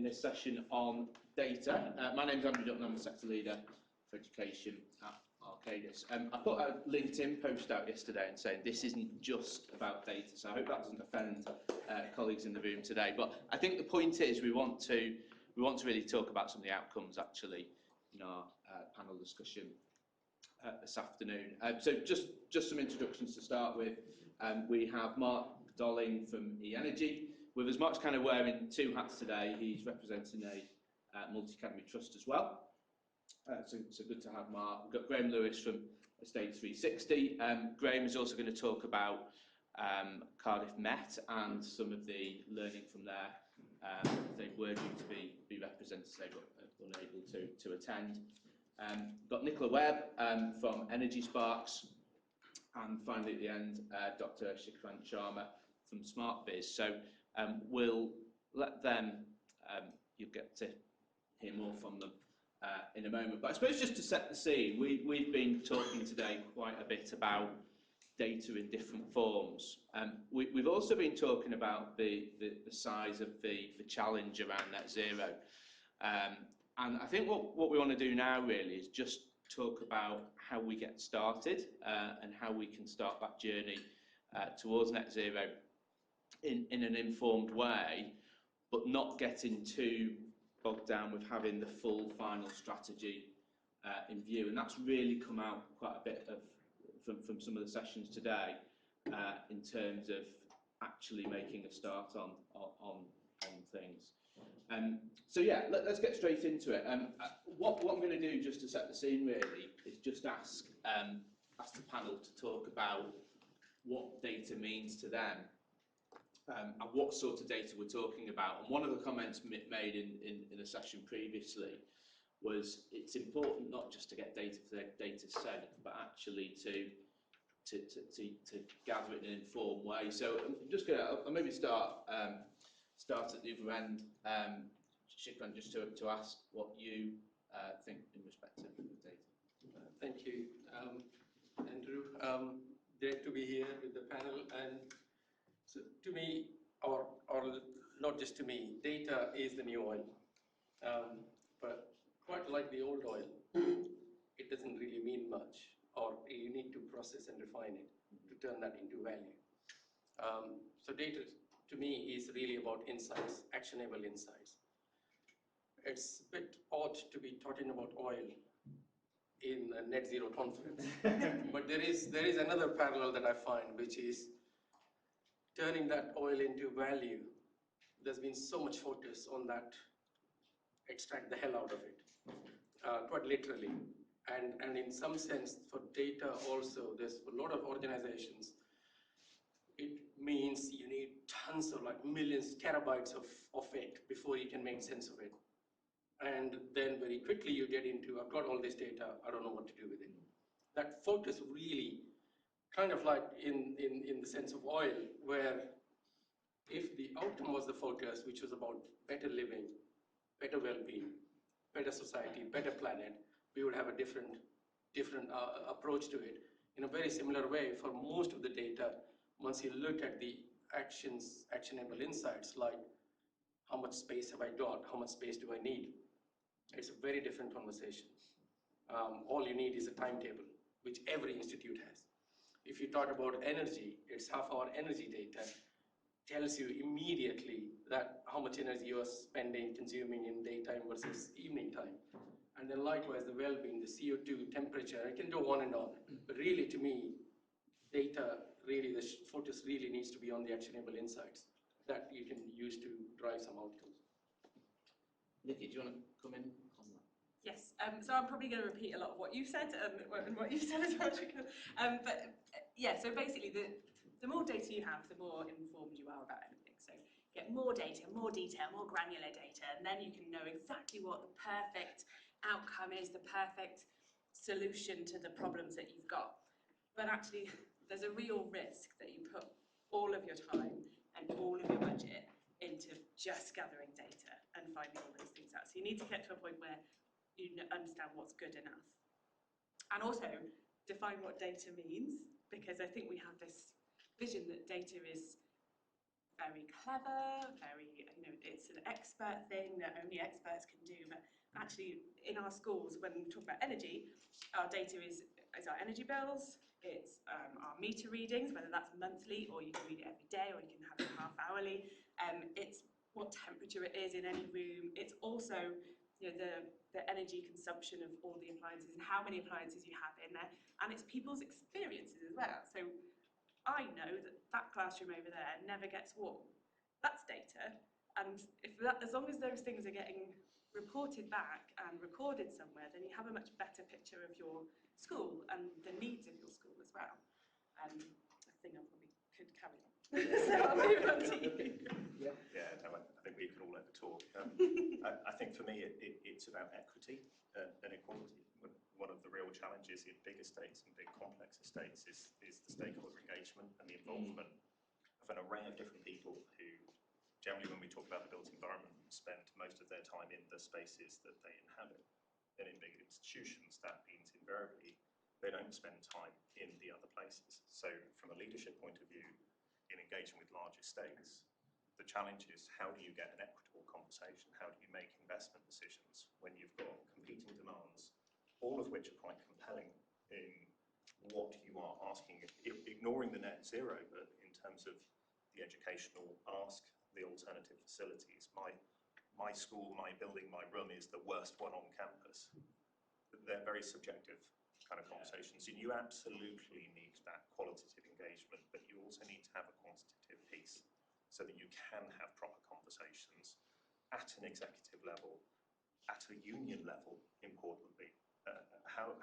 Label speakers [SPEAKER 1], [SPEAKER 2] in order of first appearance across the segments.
[SPEAKER 1] this session on data. My name's Andrew Dutton, I'm the sector leader for education at Arcadis. I put a LinkedIn post out yesterday and saying this isn't just about data, so I hope that doesn't offend colleagues in the room today. But I think the point is we want to really talk about some of the outcomes actually in our panel discussion this afternoon. So just some introductions to start with. We have Mark Dolling from eEnergy with us. Mark's kind of wearing two hats today. He's representing a multi-academy trust as well. So good to have Mark. We've got Graham Lewis from Estate 360. Graham is also going to talk about Cardiff Met and some of the learning from there. They were due to be represented today but unable to attend. Got Nicola Webb from Energy Sparks, and finally at the end Dr. Shrikant Sharma from SmartViz. So we'll let them, you'll get to hear more from them in a moment. But I suppose just to set the scene, we've been talking today quite a bit about data in different forms. We've also been talking about the size of the challenge around net zero. And I think what we want to do now really is just talk about how we get started and how we can start that journey towards net zero in an informed way, but not getting too bogged down with having the full final strategy in view. And that's really come out quite a bit from some of the sessions today in terms of actually making a start on things. So yeah, let's get straight into it. What I'm going to do just to set the scene really is just ask the panel to talk about what data means to them and what sort of data we're talking about. And one of the comments made in the session previously was it's important not just to get data for data's sake, but actually to gather it in an informed way. So I'm just going to, I'll maybe start at the other end, Shrikant, just to ask what you think in respect of data.
[SPEAKER 2] Thank you, Andrew. Great to be here with the panel. And so to me, or not just to me, data is the new oil. But quite like the old oil, it doesn't really mean much, or you need to process and refine it to turn that into value. So data, to me, is really about insights, actionable insights. It's a bit odd to be talking about oil in a net zero conference, but there is another parallel that I find, which is turning that oil into value. There's been so much focus on that, extract the hell out of it, quite literally. And in some sense, for data also, there's a lot of organizations. It means you need tons of, like millions, terabytes of it before you can make sense of it. And then very quickly you get into, I've got all this data, I don't know what to do with it. That focus really, kind of like in the sense of oil, where if the outcome was the focus, which was about better living, better well-being, better society, better planet, we would have a different approach to it. In a very similar way, for most of the data, once you look at the actionable insights, like how much space have I got, how much space do I need, it's a very different conversation. All you need is a timetable, which every institute has. If you talk about energy, it's half-hour energy data tells you immediately that how much energy you are spending, consuming in daytime versus evening time. And then likewise, the well-being, the CO2, temperature, I can go on and on. But really, to me, data, really, the focus really needs to be on the actionable insights that you can use to drive some outcomes.
[SPEAKER 1] Nikki, do you want to come in on that?
[SPEAKER 3] Yes, so I'm probably going to repeat a lot of what you said and what you said as well. But yeah, so basically the more data you have, the more informed you are about anything. So get more data, more detail, more granular data, and then you can know exactly what the perfect outcome is, the perfect solution to the problems that you've got. But actually, there's a real risk that you put all of your time and all of your budget into just gathering data and finding all those things out. So you need to get to a point where you understand what's good enough. And also, define what data means, because I think we have this vision that data is very clever, very, it's an expert thing that only experts can do. But actually, in our schools, when we talk about energy, our data is our energy bills, it's our meter readings, whether that's monthly or you can read it every day or you can have it half hourly. It's what temperature it is in any room. It's also the energy consumption of all the appliances and how many appliances you have in there, and it's people's experiences as well. So I know that classroom over there never gets warm. That's data, and as long as those things are getting reported back and recorded somewhere, then you have a much better picture of your school and the needs of your school as well. I think I probably could carry on. So I'll move on to you.
[SPEAKER 4] Yeah, no, I think we can all overtalk. I think for me it's about equity and equality. One of the real challenges in big estates and big complex estates is the stakeholder engagement and the involvement of an array of different people who, generally when we talk about the built environment, spend most of their time in the spaces that they inhabit. And in big institutions, that means invariably they don't spend time in the other places. So from a leadership point of view, in engaging with large estates, the challenge is how do you get an equitable conversation? How do you make investment decisions when you've got competing demands, all of which are quite compelling in what you are asking, ignoring the net zero, but in terms of the educational ask, the alternative facilities. My school, my building, my room is the worst one on campus. They're very subjective kind of conversations, and you absolutely need that qualitative engagement, but you also need to have a quantitative piece so that you can have proper conversations at an executive level, at a union level, importantly.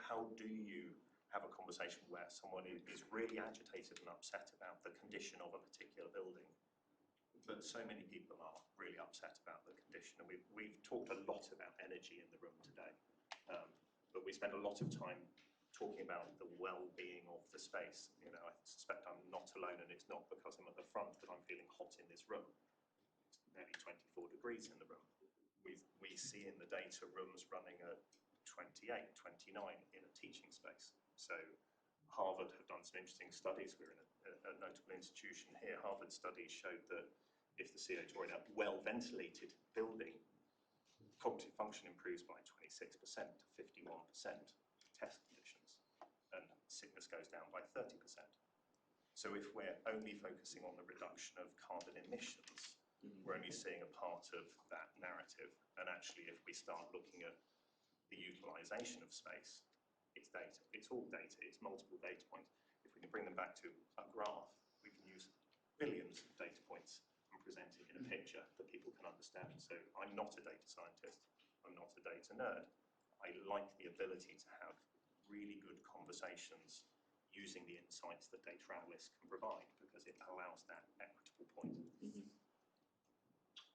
[SPEAKER 4] How do you have a conversation where someone is really agitated and upset about the condition of a particular building, but so many people are really upset about the condition? And we've talked a lot about energy in the room today, but we spend a lot of time talking about the well-being of the space. I suspect I'm not alone, and it's not because I'm at the front that I'm feeling hot in this room. It's nearly 24 degrees in the room. We see in the data rooms running at 28, 29 in a teaching space. So Harvard have done some interesting studies. We're in a notable institution here. Harvard studies showed that if the CO2 are in a well-ventilated building, cognitive function improves by 26% to 51%. Test conditions, and sickness goes down by 30%. So if we're only focusing on the reduction of carbon emissions, we're only seeing a part of that narrative. And actually, if we start looking at the utilisation of space, it's data. It's all data. It's multiple data points. If we can bring them back to a graph, we can use billions of data points and present it in a picture that people can understand. So I'm not a data scientist. I'm not a data nerd. I like the ability to have really good conversations using the insights that data analysts can provide, because it allows that equitable point.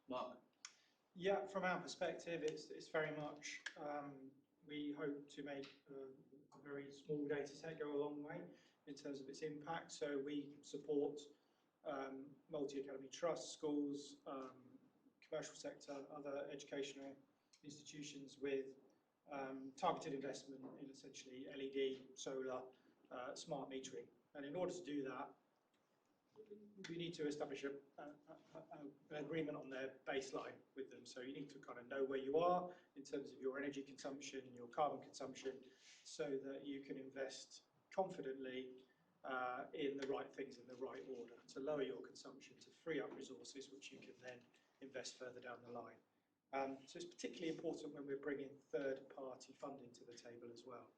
[SPEAKER 1] Mark?
[SPEAKER 5] Yeah, from our perspective, it's very much, we hope to make a very small data set go a long way in terms of its impact. So we support multi-academy trusts, schools, commercial sector, other educational institutions with targeted investment in essentially LED, solar, smart metering. And in order to do that, we need to establish an agreement on their baseline with them. So you need to kind of know where you are in terms of your energy consumption, your carbon consumption, so that you can invest confidently in the right things in the right order to lower your consumption, to free up resources which you can then invest further down the line. So it's particularly important when we're bringing third-party funding to the table as well.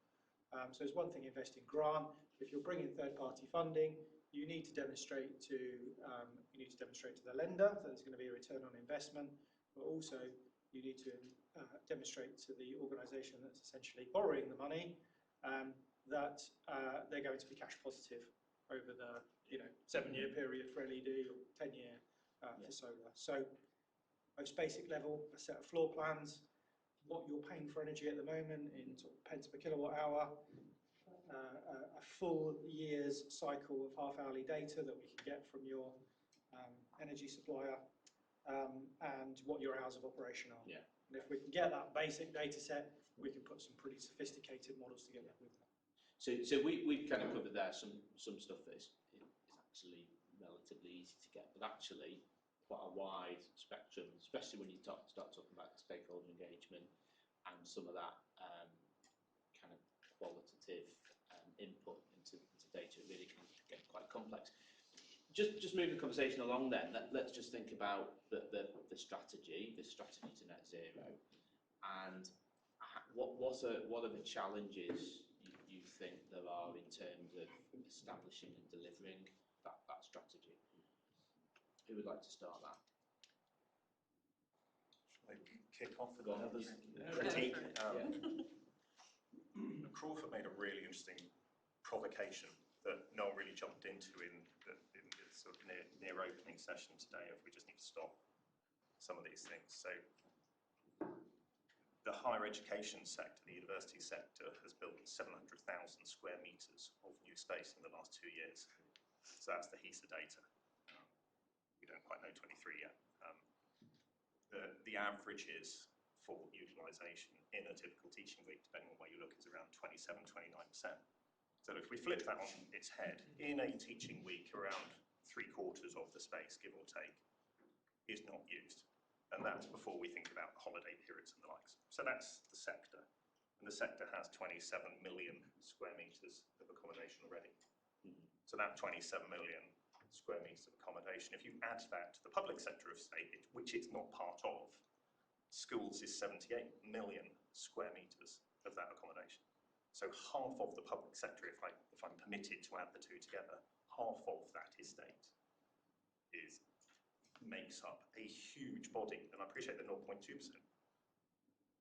[SPEAKER 5] So it's one thing investing grant. If you're bringing third-party funding, you need to demonstrate to the lender that there's going to be a return on investment, but also you need to demonstrate to the organisation that's essentially borrowing the money that they're going to be cash positive over the 7-year period for LED or 10-year for solar. So most basic level, a set of floor plans, what you're paying for energy at the moment in sort of pence per kilowatt hour, a full year's cycle of half-hourly data that we can get from your energy supplier, and what your hours of operation are.
[SPEAKER 1] Yeah.
[SPEAKER 5] And if we can get that basic data set, we can put some pretty sophisticated models together with that.
[SPEAKER 1] So we've kind of covered there some stuff that is actually relatively easy to get, but actually quite a wide spectrum, especially when you start talking about stakeholder engagement and some of that kind of qualitative input into data. It really can get quite complex. Just moving the conversation along then, let's just think about the strategy to net zero, and what are the challenges you think there are in terms of establishing and delivering that strategy? Who would like to start that?
[SPEAKER 4] Shall I kick off with
[SPEAKER 1] Go on.
[SPEAKER 4] others?
[SPEAKER 3] Yeah.
[SPEAKER 4] Critique.
[SPEAKER 3] Yeah.
[SPEAKER 4] Crawford made a really interesting provocation that no one really jumped into in the sort of near opening session today, if we just need to stop some of these things. So the higher education sector, the university sector, has built 700,000 square metres of new space in the last 2 years. So that's the HESA data. We don't quite know 23 yet. The averages for utilisation in a typical teaching week, depending on where you look, is around 27–29%. So if we flip that on its head, in a teaching week, around 3/4 of the space, give or take, is not used. And that's before we think about holiday periods and the likes. So that's the sector. And the sector has 27 million square metres of accommodation already. So that 27 million square metres of accommodation, if you add that to the public sector of state, which it's not part of, schools is 78 million square metres of that accommodation. So half of the public sector, if I'm permitted to add the two together, half of that estate makes up a huge body, and I appreciate the 0.2%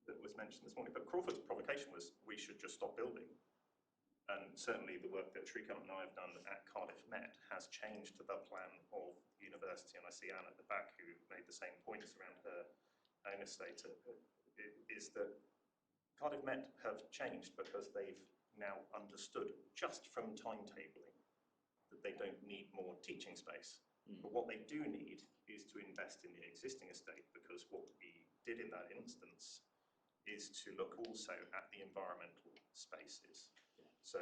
[SPEAKER 4] that was mentioned this morning, but Crawford's provocation was we should just stop building. And certainly the work that Shrikant and I have done at Cardiff Met has changed the plan of the university, and I see Anne at the back who made the same points around her own estate, is that Cardiff Met have changed because they've now understood, just from timetabling, that they don't need more teaching space. But what they do need is to invest in the existing estate, because what we did in that instance is to look also at the environmental spaces. So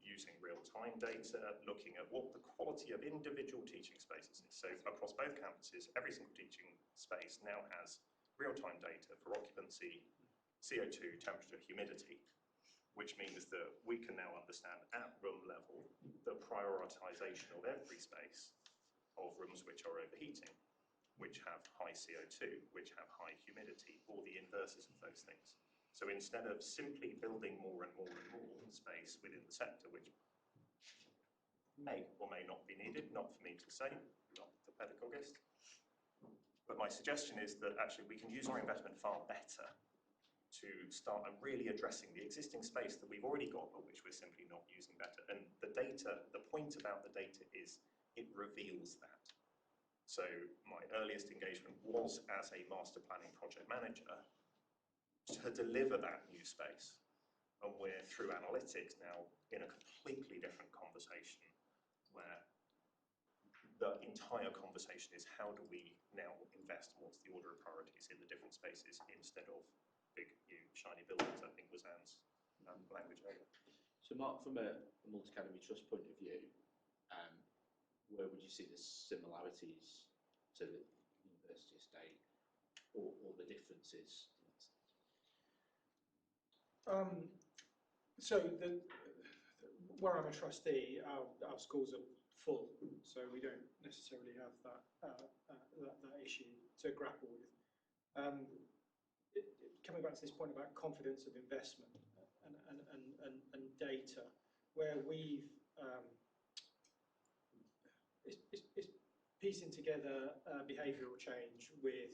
[SPEAKER 4] using real-time data, looking at what the quality of individual teaching spaces is. So across both campuses, every single teaching space now has real-time data for occupancy, CO2, temperature, humidity, which means that we can now understand at room level the prioritisation of every space of rooms which are overheating, which have high CO2, which have high humidity, or the inverses of those things. So instead of simply building more and more and more space within the sector, which may or may not be needed, not for me to say, not the pedagogist, but my suggestion is that actually we can use our investment far better to start really addressing the existing space that we've already got, but which we're simply not using better. And the data, the point about the data is it reveals that. So my earliest engagement was as a master planning project manager to deliver that new space. And we're through analytics now in a completely different conversation where the entire conversation is how do we now invest and what's the order of priorities in the different spaces instead of big, new, shiny buildings, I think was Anne's language earlier.
[SPEAKER 1] So Mark, from a multi-academy trust point of view, where would you see the similarities to the university estate or the differences?
[SPEAKER 5] So where I'm a trustee, our schools are full, so we don't necessarily have that issue to grapple with. Coming back to this point about confidence of investment and data, where we've it's piecing together behavioural change with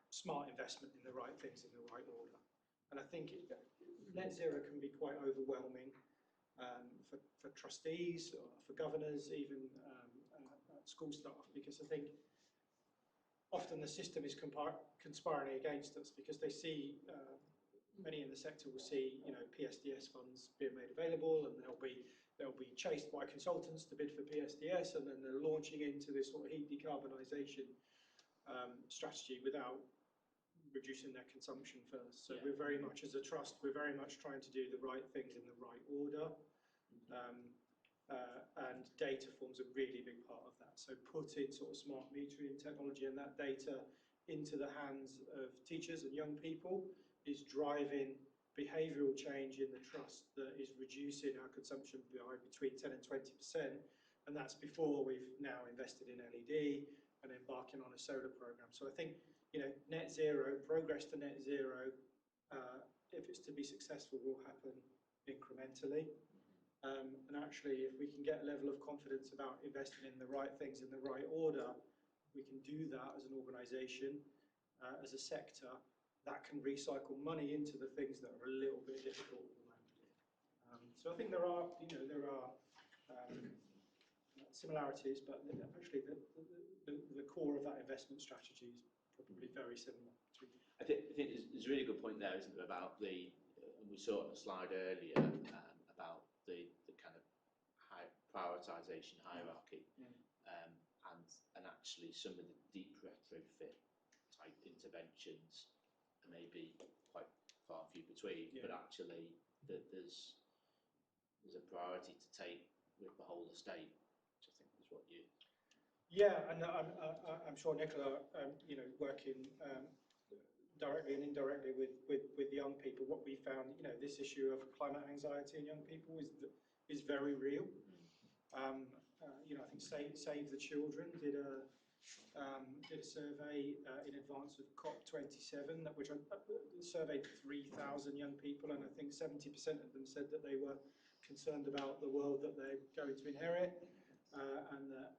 [SPEAKER 5] smart investment in the right things in the right order. And I think net zero can be quite overwhelming for trustees, or for governors, even school staff, because I think often the system is conspiring against us, because they see, many in the sector will see, PSDS funds being made available, and they'll be chased by consultants to bid for PSDS, and then they're launching into this sort of heat decarbonisation strategy without reducing their consumption first. So we're very much, as a trust, we're very much trying to do the right things in the right order. and data forms a really big part of that. So putting sort of smart metering technology and that data into the hands of teachers and young people is driving behavioural change in the trust that is reducing our consumption by between 10 and 20%, and that's before we've now invested in LED and embarking on a solar program. So I think, you know, net zero, progress to net zero, if it's to be successful, will happen incrementally. And actually, if we can get a level of confidence about investing in the right things in the right order, we can do that as an organisation, as a sector, that can recycle money into the things that are a little bit difficult at the moment. So I think there are similarities, but actually the core of that investment strategy is probably very similar.
[SPEAKER 1] I think there's a really good point there, isn't there, about the, and we saw it on a slide earlier, about the kind of prioritisation hierarchy, and actually some of the deep retrofit type interventions are maybe quite far few between, but actually there's a priority to take with the whole estate, which I think is what you...
[SPEAKER 5] Yeah, and I'm sure Nicola, you know, working directly and indirectly with young people, what we found, you know, this issue of climate anxiety in young people is very real. You know, I think Save the Children did a survey in advance of COP27, which surveyed 3,000 young people, and I think 70% of them said that they were concerned about the world that they're going to inherit, and that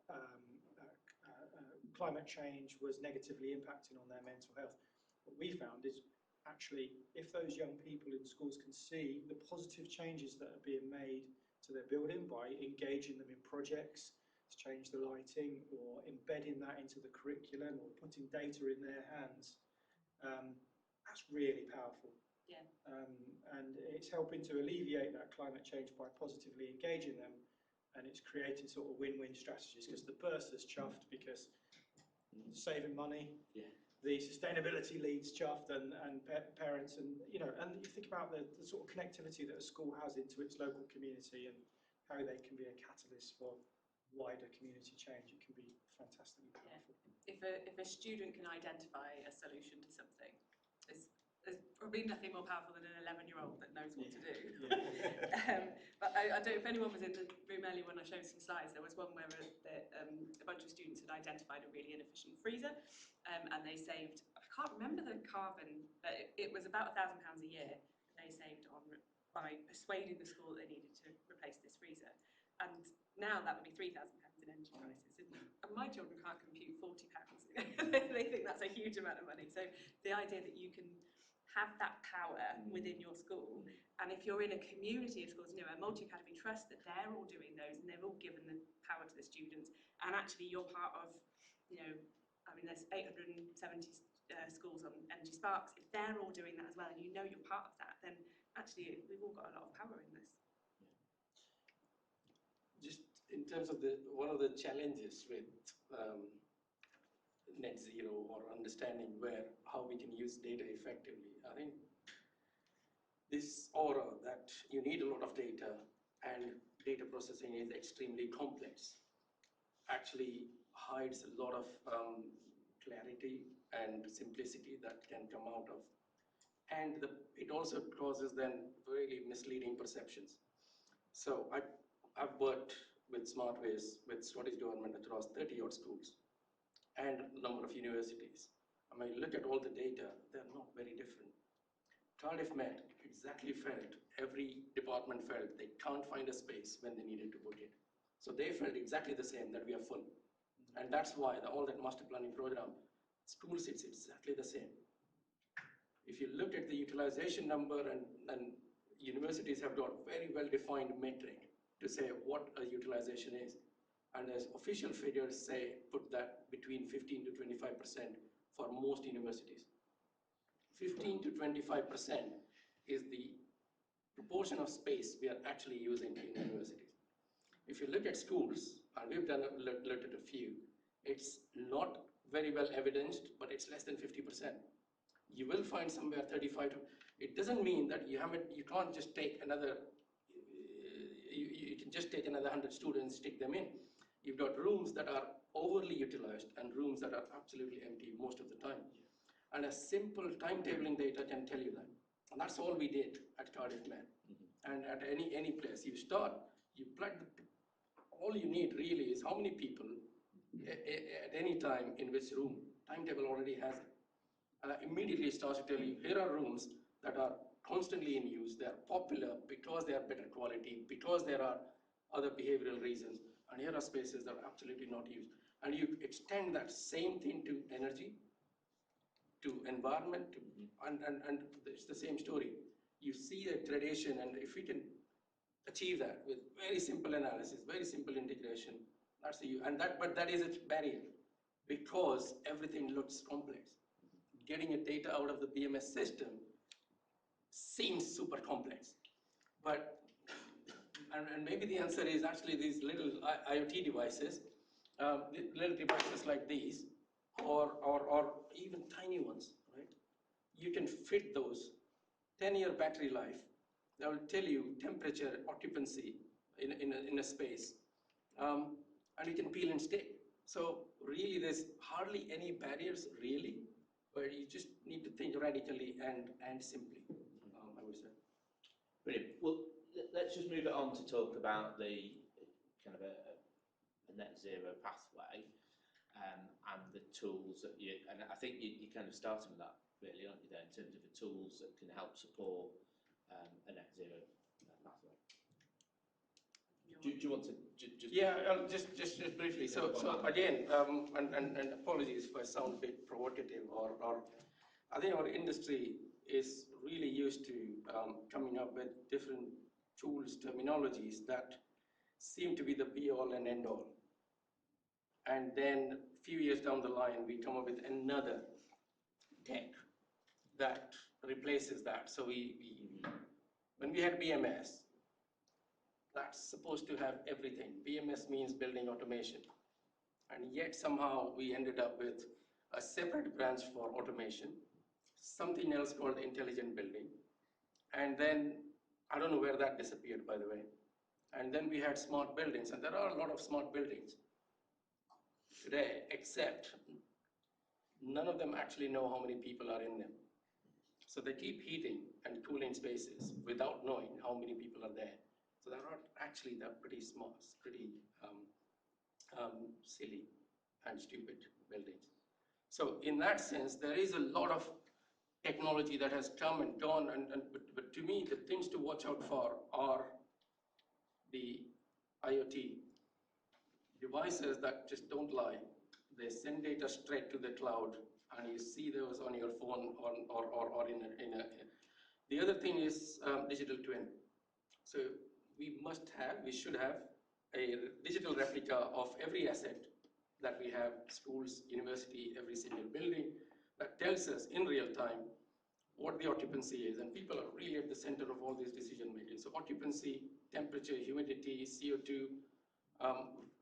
[SPEAKER 5] climate change was negatively impacting on their mental health. What we found is actually, if those young people in schools can see the positive changes that are being made to their building by engaging them in projects to change the lighting, or embedding that into the curriculum, or putting data in their hands, that's really powerful.
[SPEAKER 3] Yeah.
[SPEAKER 5] And it's helping to alleviate that climate change by positively engaging them, and it's creating sort of win-win strategies, because the bursar's chuffed because saving money, the sustainability lead's chuffed, and parents, and you know, and you think about the sort of connectivity that a school has into its local community and how they can be a catalyst for wider community change. It can be fantastically powerful.
[SPEAKER 3] Yeah. If a student can identify a solution to something, there's probably nothing more powerful than an 11-year-old that knows what to do. But I don't know if anyone was in the room earlier when I showed some slides. There was one where a bunch of students had identified a really inefficient freezer, and they saved, I can't remember the carbon, but it was about £1,000 a year they saved by persuading the school that they needed to replace this freezer. And now that would be £3,000 in energy prices. And my children can't compute £40. They think that's a huge amount of money. So the idea that you can have that power within your school, and if you're in a community of schools, you know, a multi-academy trust, that they're all doing those and they've all given the power to the students, and actually you're part of, you know, I mean, there's 870 schools on Energy Sparks. If they're all doing that as well, and you know you're part of that, then actually we've all got a lot of power in this.
[SPEAKER 2] Just in terms of one of the challenges with net zero, or understanding how we can use data effectively, I think this aura that you need a lot of data and data processing is extremely complex actually hides a lot of clarity and simplicity that can come out of, and it also causes then really misleading perceptions. So I've worked with SmartViz, with Scottish Government across 30-odd schools and a number of universities. I mean, look at all the data, they're not very different. Cardiff Met exactly felt, every department felt they can't find a space when they needed to put it. So they felt exactly the same, that we are full. And that's why all that master planning program, school sits exactly the same. If you look at the utilization number, and universities have got very well-defined metric to say what a utilization is. And as official figures say, put that between 15 to 25% for most universities. 15 to 25% is the proportion of space we are actually using in universities. If you look at schools, and we've looked at a few, it's not very well evidenced, but it's less than 50%. You will find somewhere 35 to, it doesn't mean that you can't just take another, you can just take another 100 students, stick them in. You've got rooms that are overly utilized and rooms that are absolutely empty most of the time. And a simple timetabling data can tell you that. And that's all we did at Cardiff Med. And at any place you start, you plug all you need really is how many people at any time in which room. Timetable already has it. And that immediately starts to tell you, here are rooms that are constantly in use, they are popular because they are better quality, because there are other behavioral reasons, and here are spaces that are absolutely not used. And you extend that same thing to energy, to environment, and it's the same story. You see a gradation, and if we can achieve that with very simple analysis, very simple integration, that's the, but that is a barrier because everything looks complex. Getting a data out of the BMS system seems super complex, but and maybe the answer is actually these little IoT devices, little devices like these, or even tiny ones, right? You can fit those 10-year battery life. That will tell you temperature, occupancy in a space, and you can peel and stick. So really, there's hardly any barriers really, but you just need to think radically and simply. I would say.
[SPEAKER 1] Brilliant. Well, let's just move it on to talk about the kind of a net zero pathway and the tools that you, and I think you kind of started with that really, aren't you there, in terms of the tools that can help support a net zero pathway. Do you want to just...
[SPEAKER 2] Yeah, just briefly. So again, and apologies if I sound a bit provocative, or I think our industry is really used to coming up with different tools, terminologies that seem to be the be-all and end-all. And then a few years down the line, we come up with another tech that replaces that. So when we had BMS, that's supposed to have everything. BMS means building automation. And yet somehow we ended up with a separate branch for automation, something else called intelligent building. And then, I don't know where that disappeared, by the way. And then we had smart buildings, and there are a lot of smart buildings today, except none of them actually know how many people are in them. So they keep heating and cooling spaces without knowing how many people are there. So they're not actually, they're pretty smart, pretty silly and stupid buildings. So in that sense, there is a lot of technology that has come and gone, but to me, the things to watch out for are the IoT devices that just don't lie. They send data straight to the cloud, and you see those on your phone or in a. The other thing is digital twin. So we should have a digital replica of every asset that we have, schools, university, every single building, that tells us in real time what the occupancy is, and people are really at the center of all these decision making. So occupancy, temperature, humidity, CO2,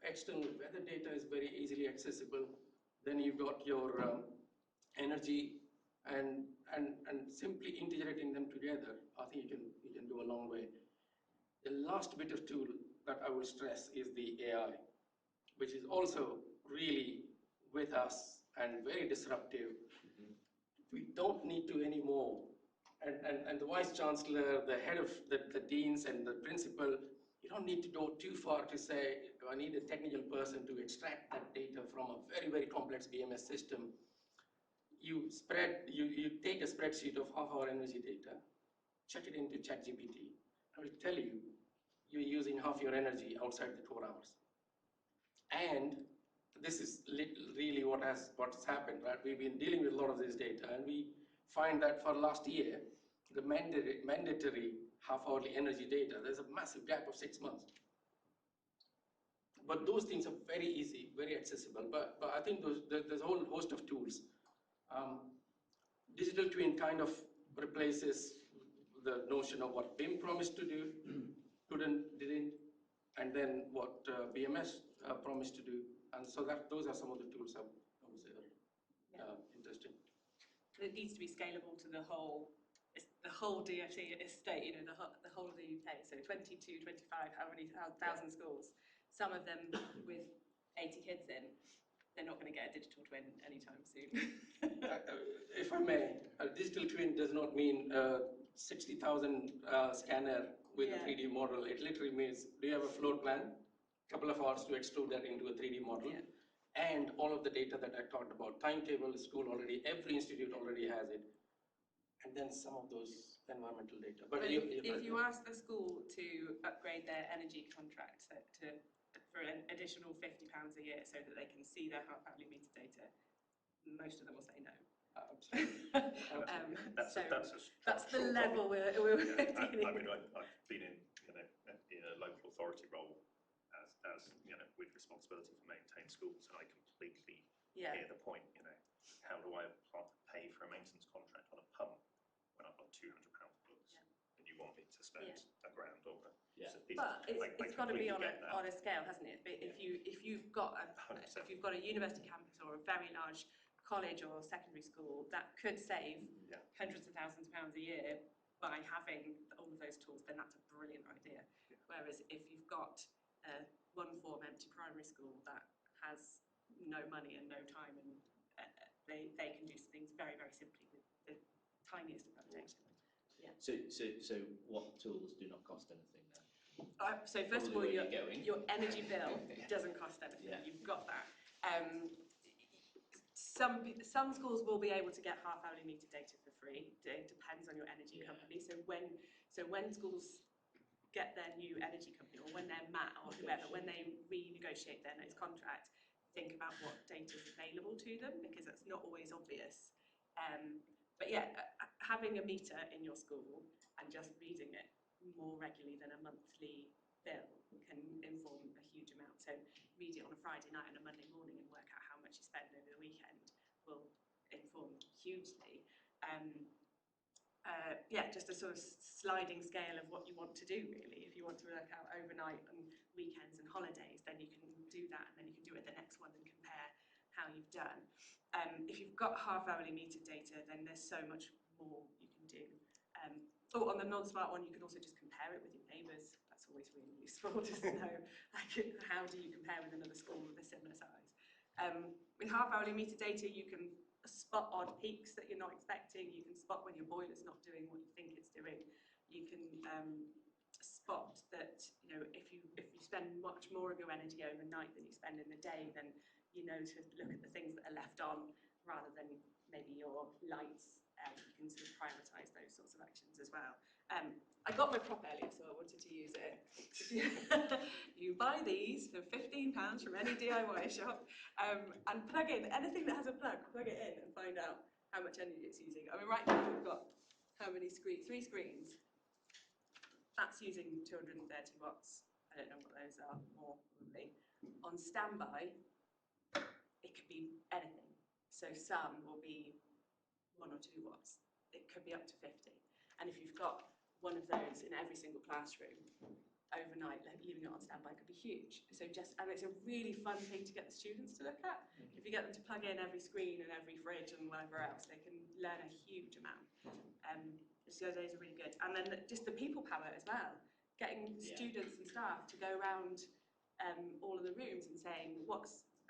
[SPEAKER 2] external weather data is very easily accessible. Then you've got your energy, and simply integrating them together, I think you can go a long way. The last bit of tool that I will stress is the AI, which is also really with us and very disruptive. We don't need to anymore. And the Vice Chancellor, the head of the deans and the principal, you don't need to go too far to say, do I need a technical person to extract that data from a very, very complex BMS system? You take a spreadsheet of half our energy data, check it into ChatGPT, I will tell you, you're using half your energy outside the core hours. And this is really what's happened, right? We've been dealing with a lot of this data, and we find that for last year, the mandatory half-hourly energy data, there's a massive gap of 6 months. But those things are very easy, very accessible. But I think there's a whole host of tools. Digital twin kind of replaces the notion of what BIM promised to do, didn't, and then what BMS promised to do. And so those are some of the tools I would say are interesting.
[SPEAKER 3] It needs to be scalable to the whole the whole DFE estate, you know, the whole of the UK, so 22, 25, how thousand schools, some of them with 80 kids in, they're not going to get a digital twin anytime soon.
[SPEAKER 2] If I may, a digital twin does not mean 60,000 scanner with a 3D model. It literally means, do you have a floor plan? Couple of hours to extrude that into a 3D model. And all of the data that I talked about, timetable, school already, every institute already has it. And then some of those environmental data. But
[SPEAKER 3] if you ask the school to upgrade their energy contract for an additional £50 a year so that they can see their half-hourly meter data, most of them will say no. That's the level we're dealing with.
[SPEAKER 4] I've been in a local authority role as with responsibility for maintained schools, and I completely hear the point. How do I pay for a maintenance contract on a pump when I've got £200 books, and you want me to spend £1,000 or
[SPEAKER 3] But it's got to be on a scale, hasn't it? But if you've got a university campus or a very large college or secondary school that could save hundreds of thousands of pounds a year by having all of those tools, then that's a brilliant idea. Whereas if you've got a one-form empty primary school that has no money and no time, and they can do things very, very simply with the tiniest amount of data.
[SPEAKER 1] So what tools do not cost anything then?
[SPEAKER 3] So first of all, your energy bill doesn't cost anything. You've got that. Some schools will be able to get half-hourly meter data for free. It depends on your energy company. So when schools get their new energy company, or when they're MAT or whoever, when they renegotiate their next contract, think about what data is available to them, because that's not always obvious. But having a meter in your school and just reading it more regularly than a monthly bill can inform a huge amount. So read it on a Friday night and a Monday morning and work out how much you spend over the weekend will inform hugely. Just a sort of sliding scale of what you want to do, really. If you want to work out overnight and weekends and holidays, then you can do that, and then you can do it the next one and compare how you've done. If you've got half-hourly meter data, then there's so much more you can do. On the non-smart one, you can also just compare it with your neighbours. That's always really useful, just to know how do you compare with another school with a similar size. With half-hourly meter data, you can spot odd peaks that you're not expecting. You can spot when your boiler's not doing what you think it's doing. You can spot that if you spend much more of your energy overnight than you spend in the day, then you know to look at the things that are left on rather than maybe your lights. You can sort of prioritise those sorts of actions as well. I got my prop earlier, so I wanted to use it. You buy these for £15 from any DIY shop, and plug in anything that has a plug. Plug it in and find out how much energy it's using. I mean, right now we've got how many screens? 3 screens. That's using 230 watts. I don't know what those are. More probably. On standby, it could be anything. So some will be 1 or 2 watts. It could be up to 50. And if you've got one of those in every single classroom, overnight, leaving it on standby could be huge. So and it's a really fun thing to get the students to look at. If you get them to plug in every screen and every fridge and whatever else, they can learn a huge amount. So those are really good. And then just the people power as well. Getting students and staff to go around all of the rooms and saying,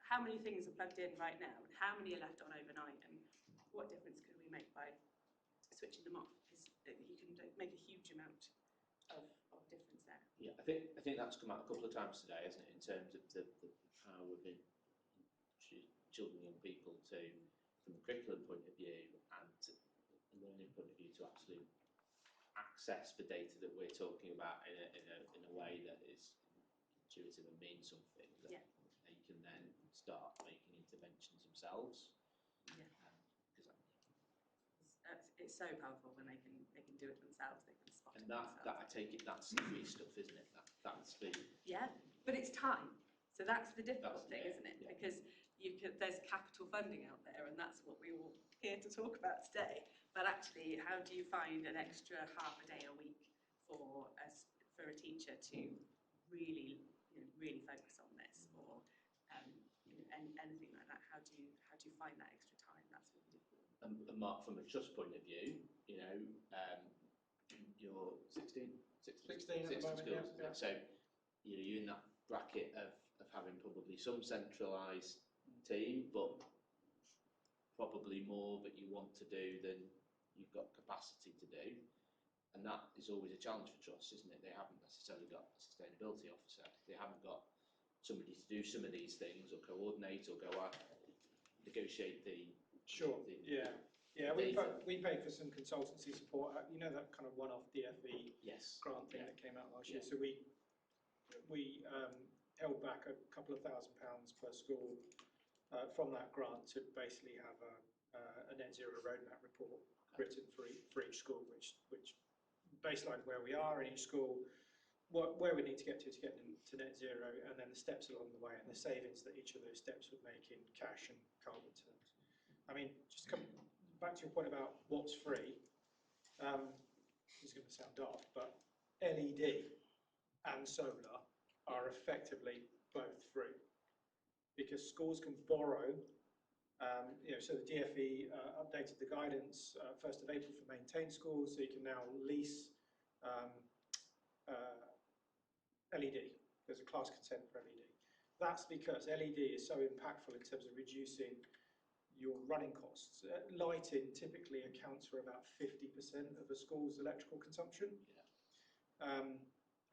[SPEAKER 3] how many things are plugged in right now, and how many are left on overnight, and what difference could we make by switching them off? Because you can make a huge amount of difference there.
[SPEAKER 1] Yeah, I think that's come out a couple of times today, hasn't it, in terms of the power within children and young people to, from a curriculum point of view and a learning point of view, to actually access the data that we're talking about in a way that is intuitive and means something, that they can then start making interventions themselves.
[SPEAKER 3] It's so powerful when they can do it themselves. They can spot it
[SPEAKER 1] themselves. And I take it that's the free stuff, isn't it? That's the
[SPEAKER 3] but it's time. So that's the difficult thing, isn't it? Yeah. Because there's capital funding out there, and that's what we're all here to talk about today. But actually, how do you find an extra half a day a week for a teacher to really focus on this, or anything like that? How do you find that extra time? That's really difficult.
[SPEAKER 1] And Mark, from a trust point of view, you're 16?
[SPEAKER 5] 16 at the moment,
[SPEAKER 1] schools.
[SPEAKER 5] yeah.
[SPEAKER 1] So you're in that bracket of having probably some centralised team, but probably more that you want to do than you've got capacity to do. And that is always a challenge for trusts, isn't it? They haven't necessarily got a sustainability officer. They haven't got somebody to do some of these things or coordinate or go out, negotiate the...
[SPEAKER 5] Sure,
[SPEAKER 1] the,
[SPEAKER 5] yeah, we paid for some consultancy support. You know that kind of one-off DFE
[SPEAKER 1] yes,
[SPEAKER 5] grant thing that came out last year. So we held back a couple of £1,000 per school from that grant to basically have a net zero roadmap report written for each school, which baseline where we are in each school, where we need to get to get to net zero, and then the steps along the way and the savings that each of those steps would make in cash and carbon terms. I mean, just come back to your point about what's free. This is going to sound daft, but LED and solar are effectively both free because schools can borrow. So the DFE updated the guidance 1st of April for maintained schools, so you can now lease LED. There's a class consent for LED. That's because LED is so impactful in terms of reducing your running costs. Lighting typically accounts for about 50% of a school's electrical consumption.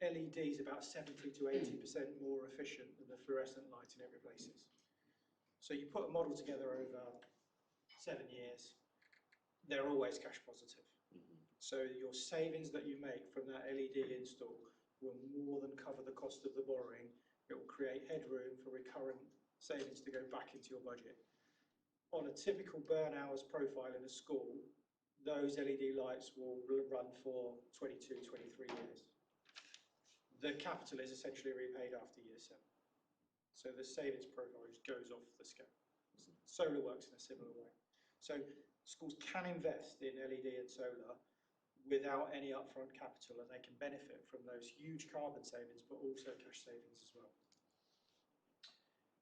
[SPEAKER 5] LED is about 70 to 80% more efficient than the fluorescent lighting it replaces. So you put a model together over 7 years, they're always cash positive. So your savings that you make from that LED install will more than cover the cost of the borrowing. It will create headroom for recurrent savings to go back into your budget. On a typical burn hours profile in a school, those LED lights will run for 22, 23 years. The capital is essentially repaid after year 7. So the savings profile just goes off the scale. Solar works in a similar way. So schools can invest in LED and solar without any upfront capital, and they can benefit from those huge carbon savings, but also cash savings as well.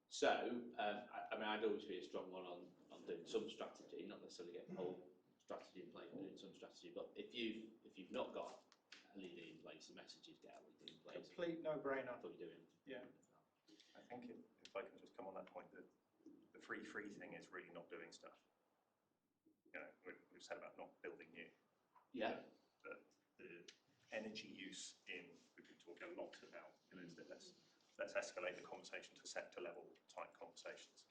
[SPEAKER 1] So, I mean, I'd always be a strong one on doing some strategy, not necessarily getting the whole strategy in place, but doing some strategy. But if you've not got LED in place, the message is get LED in place.
[SPEAKER 5] Complete no-brainer.
[SPEAKER 1] That's what you're doing.
[SPEAKER 5] Yeah.
[SPEAKER 4] I think if I can just come on that point, the free thing is really not doing stuff. We've said about not building new.
[SPEAKER 1] Yeah.
[SPEAKER 4] The energy use we've been talking a lot about, let's escalate the conversation to sector level type conversations.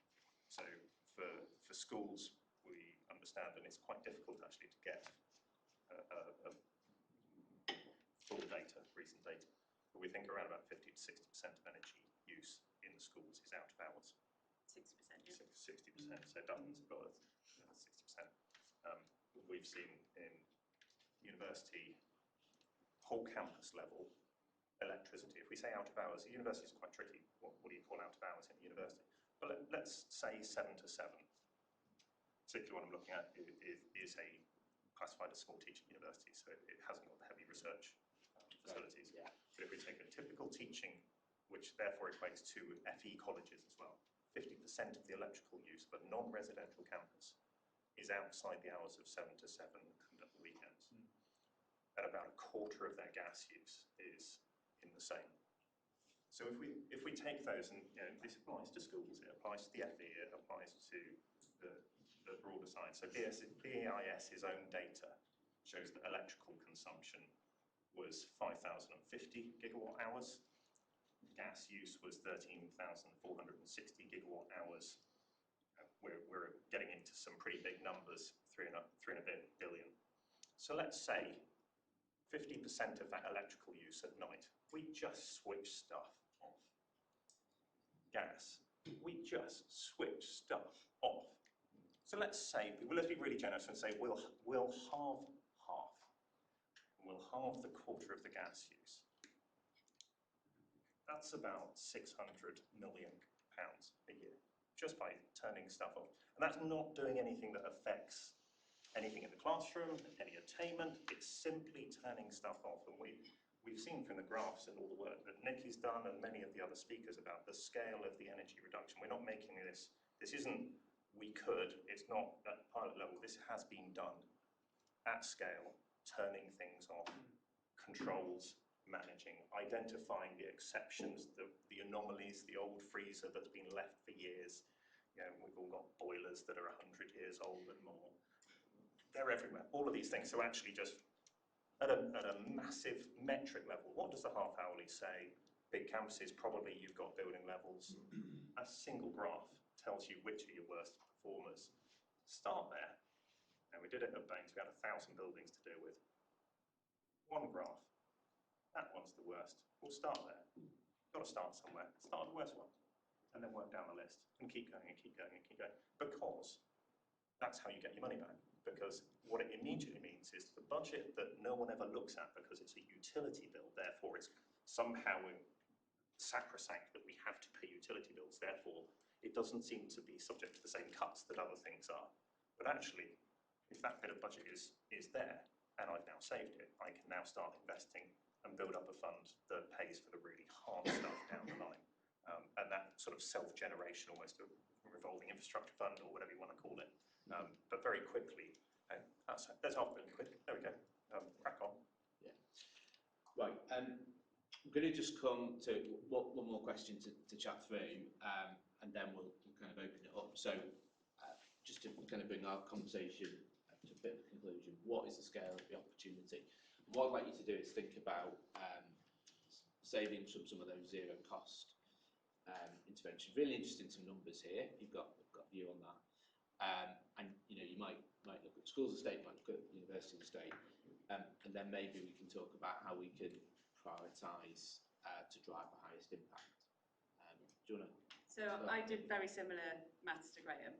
[SPEAKER 4] So for schools, we understand, and it's quite difficult actually to get a full data, recent data, but we think around about 50 to 60% of energy use in the schools is out of hours.
[SPEAKER 3] 60%, yeah.
[SPEAKER 4] 60%, so Dutton's got 60%. We've seen in university, whole campus level electricity. If we say out of hours, the university is quite tricky. What do you call out of hours in the university? But let's say 7 to 7. Particularly what I'm looking at is classified as small teaching university, so it hasn't got the heavy research facilities.
[SPEAKER 1] Yeah.
[SPEAKER 4] But if we take a typical teaching, which therefore equates to FE colleges as well, 50% of the electrical use of a non-residential campus is outside the hours of 7 to 7 and at the weekends. And about a quarter of their gas use is in the same. So if we take those, and this applies to schools, it applies to the FE, it applies to the broader side. So BEIS's own data shows that electrical consumption was 5,050 gigawatt hours. Gas use was 13,460 gigawatt hours. We're getting into some pretty big numbers, 3 and a bit billion. So let's say 50% of that electrical use at night, we just switch stuff off. Gas, we just switch stuff off. So let's be really generous and say we'll halve half. We'll halve the quarter of the gas use. That's about £600 million a year, just by turning stuff off. And that's not doing anything that affects anything in the classroom, any attainment. It's simply turning stuff off. And we've seen from the graphs and all the work that Nick has done and many of the other speakers about the scale of the energy reduction. We're not making this isn't we could, it's not at pilot level, this has been done at scale, turning things off controls, managing, identifying the exceptions, the anomalies, the old freezer that's been left for years. You know, we've all got boilers that are 100 years old and more. They're everywhere, all of these things. So actually just at a massive metric level, what does the half-hourly say? Big campuses, probably you've got building levels. A single graph tells you which are your worst performers. Start there. And we did it at Baines, we had 1,000 buildings to deal with. One graph. That one's the worst. We'll start there. You've got to start somewhere. Start at the worst one. And then work down the list. And keep going and keep going and keep going. Because that's how you get your money back. Because what it immediately means is the budget that no one ever looks at because it's a utility bill, therefore it's somehow sacrosanct that we have to pay utility bills, therefore it doesn't seem to be subject to the same cuts that other things are. But actually, if that bit of budget is there, and I've now saved it, I can now start investing and build up a fund that pays for the really hard stuff down the line. And that sort of self-generation, almost a revolving infrastructure fund or whatever you want to call it. But very quickly, there's £500 million quid, there we go, crack on.
[SPEAKER 1] Yeah. Right, I'm going to just come to one more question to chat through, and then we'll kind of open it up. So just to kind of bring our conversation to a bit of a conclusion, what is the scale of the opportunity? What I'd like you to do is think about saving some of those zero cost interventions. Really interested in some numbers here. You've got a view on that. And you know, you might look at schools estate, might look at university estate, and then maybe we can talk about how we can prioritise to drive the highest impact. Do you want to?
[SPEAKER 3] So I did very similar maths to Graham.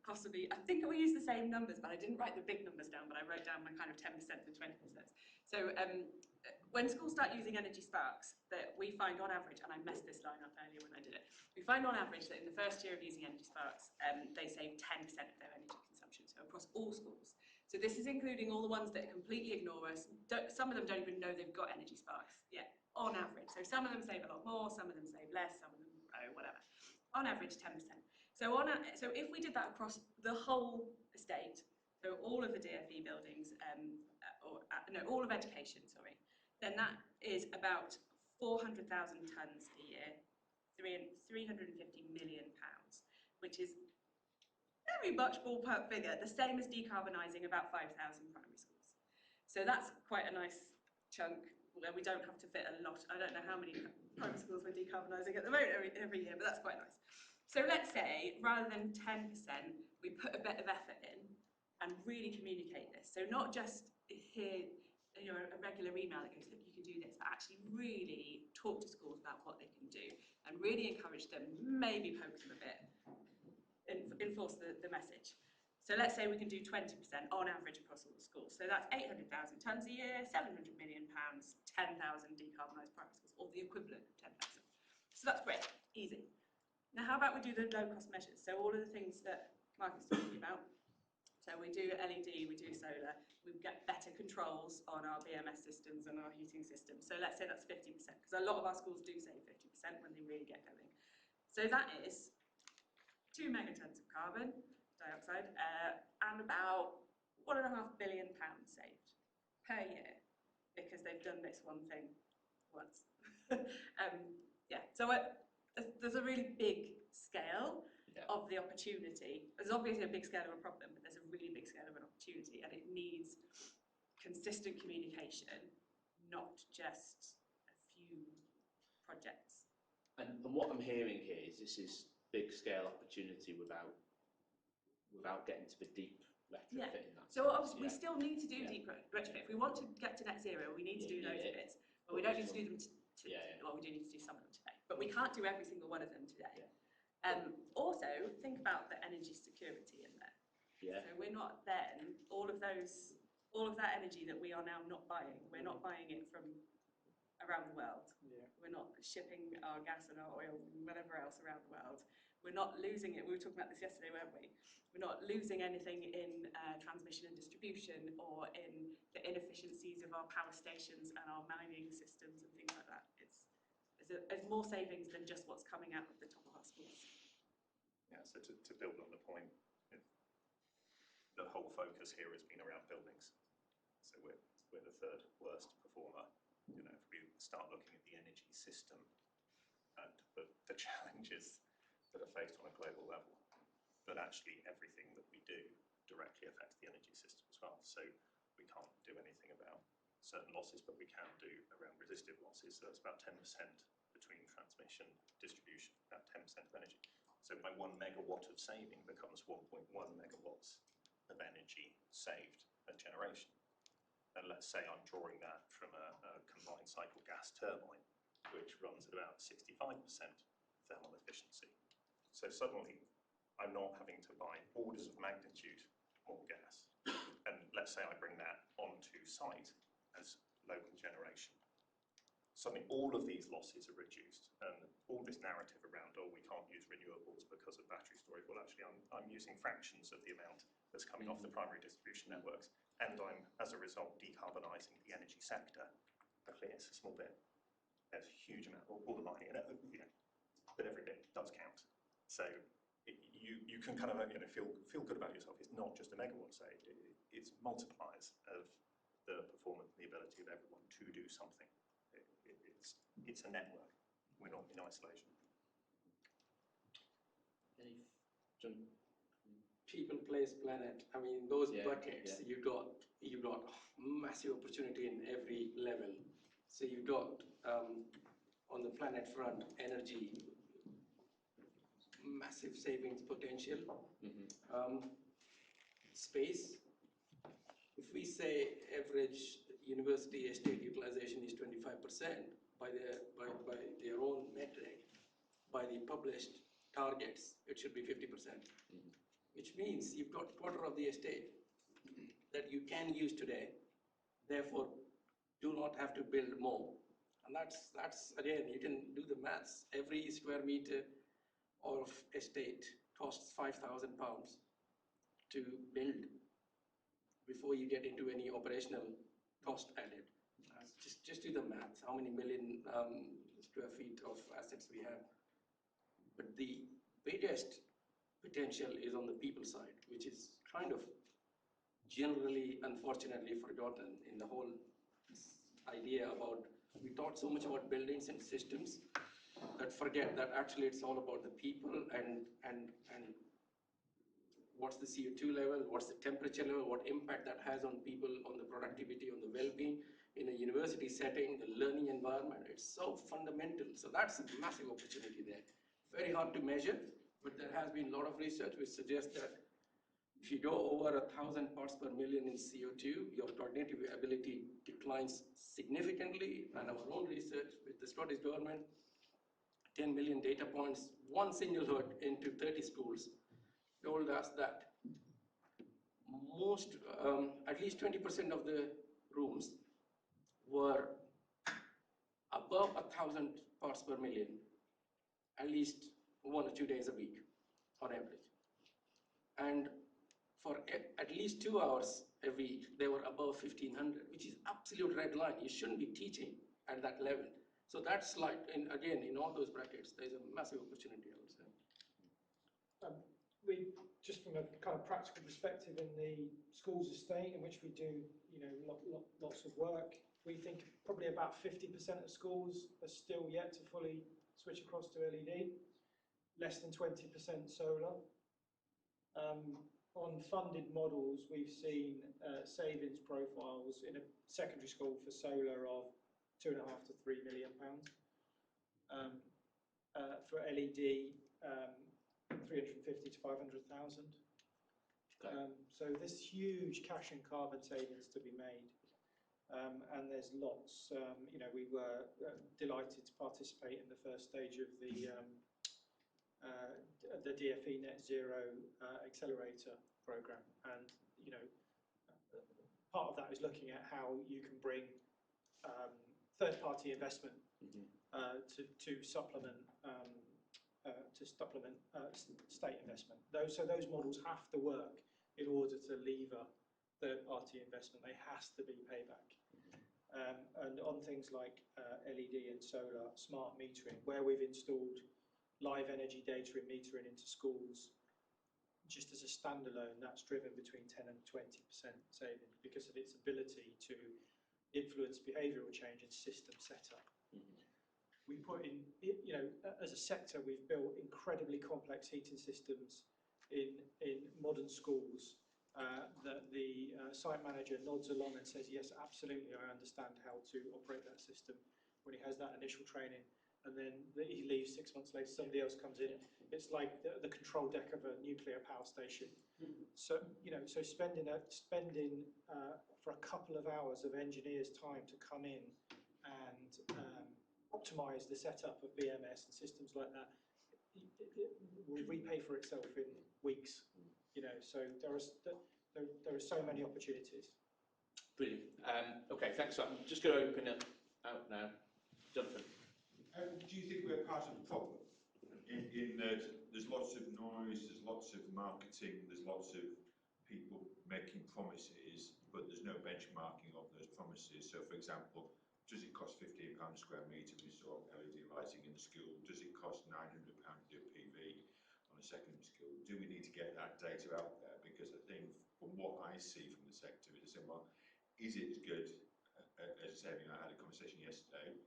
[SPEAKER 3] Possibly, I think we used the same numbers, but I didn't write the big numbers down, but I wrote down my kind of 10% and 20%. So when schools start using energy sparks, that we find on average, and I messed this line up earlier when I did it, we find on average that in the first year of using energy sparks, they save 10% of their energy consumption, so across all schools. So this is including all the ones that completely ignore us. Some of them don't even know they've got energy sparks yet, on average. So some of them save a lot more, some of them save less, some of them, whatever. On average, 10%. So if we did that across the whole estate, so all of the DFE buildings, all of education, sorry, then that is about 400,000 tonnes a year, £350 million, which is very much ballpark figure, the same as decarbonising about 5,000 primary schools. So that's quite a nice chunk where we don't have to fit a lot. I don't know how many primary schools we're decarbonising at the moment every year, but that's quite nice. So let's say, rather than 10%, we put a bit of effort in and really communicate this. So not just hear, you know, a regular email that goes, look, you can do this, but actually really talk to schools about what they can do and really encourage them, maybe poke them a bit, enforce the message. So let's say we can do 20% on average across all the schools. So that's 800,000 tonnes a year, £700 million, 10,000 decarbonised primary schools, or the equivalent of 10,000. So that's great, easy. Now how about we do the low-cost measures? So all of the things that Mark is talking about. So we do LED, we do solar, we get better controls on our BMS systems and our heating systems. So let's say that's 50%, because a lot of our schools do save 50% when they really get going. So that is 2 megatons of carbon dioxide and about £1.5 billion saved per year, because they've done this one thing once. Yeah, so there's a really big scale of the opportunity. There's obviously a big scale of a problem, but there's a really big scale of an opportunity, and it needs consistent communication, not just a few projects.
[SPEAKER 1] And what I'm hearing here is this is big scale opportunity without getting to the deep retrofit in that.
[SPEAKER 3] So
[SPEAKER 1] sense.
[SPEAKER 3] obviously we still need to do deep retrofit. If we want to get to net zero, we need to do loads of bits, but we don't need to do them well, we do need to do some of them today, but we can't do every single one of them today. Also, think about the energy security in there. So we're not then, all of that energy that we are now not buying, we're not buying it from around the world. We're not shipping our gas and our oil and whatever else around the world. We're not losing it. We were talking about this yesterday, weren't we? We're not losing anything in transmission and distribution or in the inefficiencies of our power stations and our mining systems and things like that. There's more savings than just what's coming out of the top of our schools.
[SPEAKER 4] Yeah, so to build on the point, the whole focus here has been around buildings. So we're we're the third worst performer. You know, if we start looking at the energy system and the challenges that are faced on a global level, but actually everything that we do directly affects the energy system as well. So we can't do anything about certain losses, but we can do around resistive losses. So that's about 10% between transmission, distribution, about 10% of energy. So my 1 megawatt of saving becomes 1.1 megawatts of energy saved per generation. And let's say I'm drawing that from a combined cycle gas turbine, which runs at about 65% thermal efficiency. So suddenly I'm not having to buy orders of magnitude more gas. And let's say I bring that onto site as local generation. Suddenly all of these losses are reduced, and all this narrative around, oh, we can't use renewables because of battery storage. Well, actually, I'm using fractions of the amount that's coming off the primary distribution networks, and I'm, as a result, decarbonising the energy sector. Actually, it's a small bit. There's a huge amount, all the mining, you know, but every bit does count. So you can kind of feel good about yourself. It's not just a megawatt save, it's multipliers of the performance and the ability of everyone to do something. It's a network. We're not in isolation.
[SPEAKER 2] People, place, planet. I mean, those buckets. You got massive opportunity in every level. So you got on the planet front, energy, massive savings potential. Space. If we say average university estate utilization is 25% by their own metric, by the published targets, it should be 50%. Which means you've got a quarter of the estate that you can use today, therefore do not have to build more. And that's again, you can do the maths. Every square meter of estate costs £5,000 to build before you get into any operational cost added. Just do the math, how many million square feet of assets we have. But the biggest potential is on the people side, which is kind of generally, unfortunately, forgotten in the whole idea about, we talk so much about buildings and systems that forget that actually it's all about the people and what's the CO2 level, what's the temperature level, what impact that has on people, on the productivity, on the well-being. In a university setting, the learning environment, it's so fundamental. So that's a massive opportunity there. Very hard to measure, but there has been a lot of research which suggests that if you go over 1,000 parts per million in CO2, your cognitive ability declines significantly. And our own research with the Scottish government, 10 million data points, one single hood into 30 schools, told us that most, at least 20% of the rooms were above 1,000 parts per million, at least 1 or 2 days a week on average. And for at least 2 hours a week, they were above 1,500, which is absolute red line. You shouldn't be teaching at that level. So that's like, again, in all those brackets, there's a massive opportunity, I would say.
[SPEAKER 5] We, just from a kind of practical perspective in the schools estate in which we do, lots of work, we think probably about 50% of schools are still yet to fully switch across to LED, less than 20% solar. On funded models, we've seen savings profiles in a secondary school for solar of £2.5 to £3 million. For LED, 350 to 500,000. So there's huge cash and carbon savings to be made, and there's lots. We were delighted to participate in the first stage of the DFE Net Zero Accelerator program, and part of that is looking at how you can bring third-party investment to supplement. State investment. So those models have to work in order to lever third-party investment. They has to be payback. And on things like LED and solar, smart metering, where we've installed live energy data and metering into schools, just as a standalone, that's driven between 10 and 20% saving because of its ability to influence behavioural change and system setup. We put in, as a sector, we've built incredibly complex heating systems in modern schools that the site manager nods along and says, yes, absolutely, I understand how to operate that system when he has that initial training. And then he leaves 6 months later, somebody else comes in. It's like the control deck of a nuclear power station. So, so spending for a couple of hours of engineers' time to come in and optimise the setup of BMS and systems like that, it will repay for itself in weeks. So there are so many opportunities.
[SPEAKER 1] Brilliant. Okay, thanks. So I'm just going to open it out now. Dutton.
[SPEAKER 6] Do you think we're part of the problem? In that there's lots of noise, there's lots of marketing, there's lots of people making promises, but there's no benchmarking of those promises. So, for example, does it cost £15 a square metre to install LED lighting in the school? Does it cost £900 to do PV on a secondary school? Do we need to get that data out there? Because I think from what I see from the sector, it's saying, well, is it as good as saving? I had a conversation yesterday.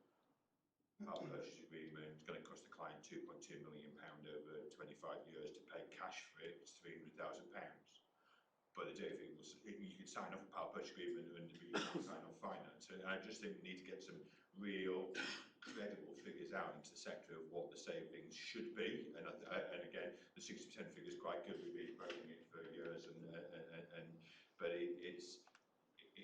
[SPEAKER 6] Our purchase agreement is going to cost the client £2.2 million over 25 years. To pay cash for it, it's £300,000. But I don't think you could sign off a power purchase agreement and you can't sign off finance. And I just think we need to get some real credible figures out into the sector of what the savings should be. And again, the 60% figure is quite good. We've been promoting it for years, but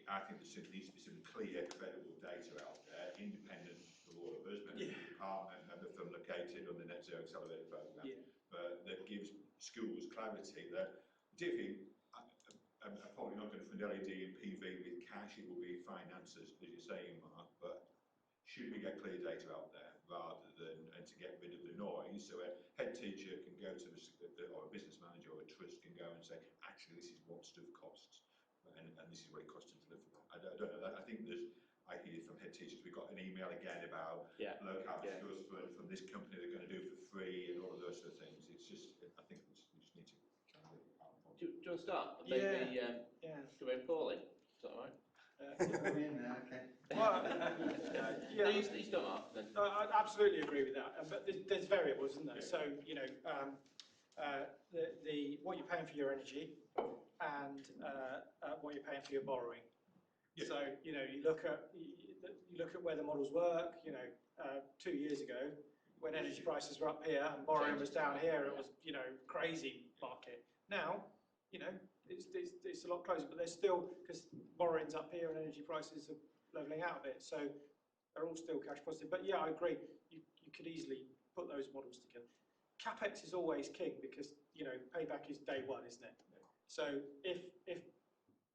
[SPEAKER 6] I think there needs to be some clear, credible data out there, independent of all of us, maybe the department, member firm located on the Net Zero Accelerator programme, but that gives schools clarity that, particularly, I'm probably not going to fund LED and PV with cash, it will be finance, as you're saying, Mark, but should we get clear data out there rather than, and to get rid of the noise, so a head teacher can go to or a business manager or a trust can go and say, actually, this is what stuff costs, and this is what it costs to deliver. I don't know, I think I hear from head teachers, we got an email again about low carbon schools from this company they're going to do for free and all of those sort of things. It's just, I think we just need to try and make it part of the problem.
[SPEAKER 1] Do you want to start? Come in, Paulie. Is that all right?
[SPEAKER 5] Okay.
[SPEAKER 1] He's done art.
[SPEAKER 5] I absolutely agree with that. But there's variables, isn't there? So, what you're paying for your energy and what you're paying for your borrowing. So, you look at where the models work. 2 years ago, when energy prices were up here and borrowing was down here, it was crazy market. Now, it's a lot closer, but there's still, because borrowing's up here and energy prices are levelling out a bit, so they're all still cash positive. But yeah, I agree. You could easily put those models together. CapEx is always king because payback is day one, isn't it? So if